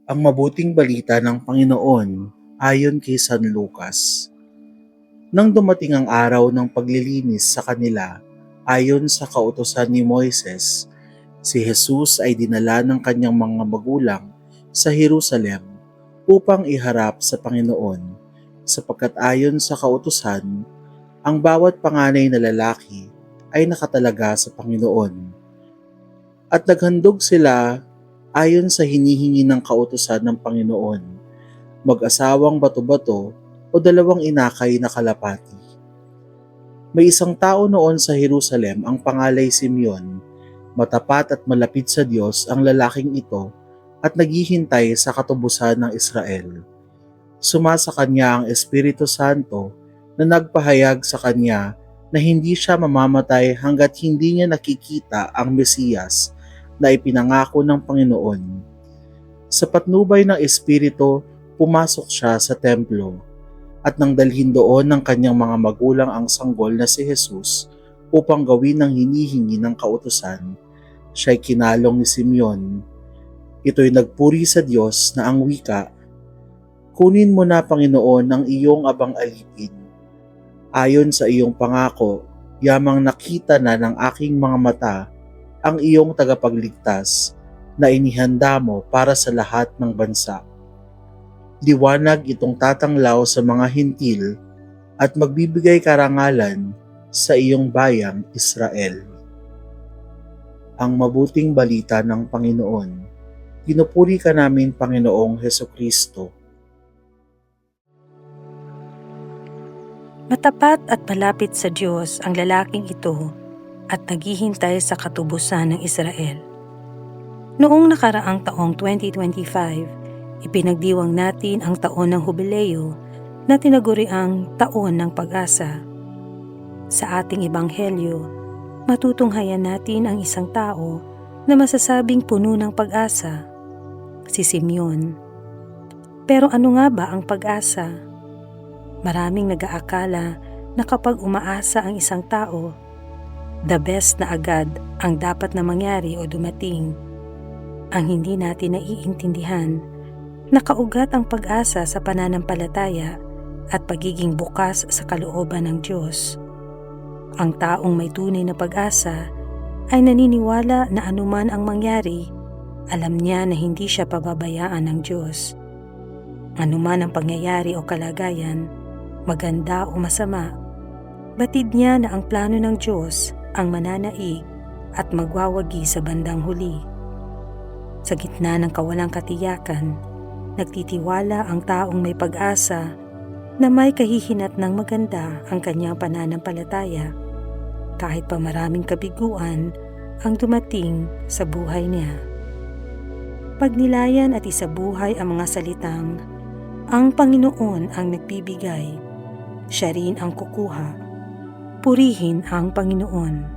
Ang mabuting balita ng Panginoon ayon kay San Lucas. Nang dumating ang araw ng paglilinis sa kanila ayon sa kautusan ni Moises, si Jesus ay dinala ng kanyang mga magulang sa Jerusalem upang iharap sa Panginoon, sapagkat ayon sa kautusan, ang bawat panganay na lalaki ay nakatalaga sa Panginoon. At naghandog sila ayon sa hinihingi ng kautusan ng Panginoon, mag-asawang bato-bato o dalawang inakay na kalapati. May isang tao noon sa Jerusalem ang pangalay Simeon. Matapat at malapit sa Diyos ang lalaking ito at naghihintay sa katubusan ng Israel. Sumasa kanya ang Espiritu Santo na nagpahayag sa kanya na hindi siya mamamatay hanggat hindi niya nakikita ang Mesiyas na ipinangako ng Panginoon. Sa patnubay ng Espiritu, pumasok siya sa templo, at nang dalhin doon ng kanyang mga magulang ang sanggol na si Jesus upang gawin ang hinihingi ng kautusan, siya'y kinalong ni Simeon. Ito'y nagpuri sa Diyos na ang wika, "Kunin mo na, Panginoon, ang iyong abang alipin. Ayon sa iyong pangako, yamang nakita na ng aking mga mata ang iyong tagapagligtas na inihanda mo para sa lahat ng bansa. Liwanag itong tatanglaw sa mga hintil at magbibigay karangalan sa iyong bayang Israel." Ang mabuting balita ng Panginoon. Pinupuri ka namin, Panginoong Hesukristo. Matapat at malapit sa Diyos ang lalaking ito at naghihintay sa katubusan ng Israel. Noong nakaraang taong 2025, ipinagdiwang natin ang taon ng Hubileo na tinaguriang Taon ng Pag-asa. Sa ating ebanghelyo, matutunghayan natin ang isang tao na masasabing puno ng pag-asa, si Simeon. Pero ano nga ba ang pag-asa? Maraming nag-aakala na kapag umaasa ang isang tao, the best na agad ang dapat na mangyari o dumating. Ang hindi natin naiintindihan, nakaugat ang pag-asa sa pananampalataya at pagiging bukas sa kalooban ng Diyos. Ang taong may tunay na pag-asa ay naniniwala na anuman ang mangyari, alam niya na hindi siya pababayaan ng Diyos. Anuman ang pangyayari o kalagayan, maganda o masama, batid niya na ang plano ng Diyos ang mananaig at magwawagi sa bandang huli. Sa gitna ng kawalang katiyakan, nagtitiwala ang taong may pag-asa na may kahihinat ng maganda ang kanyang pananampalataya, kahit pa maraming kabiguan ang dumating sa buhay niya. Pagnilayan at isabuhay ang mga salitang, "Ang Panginoon ang nagbibigay, siya rin ang kukuha." Purihin ang Panginoon.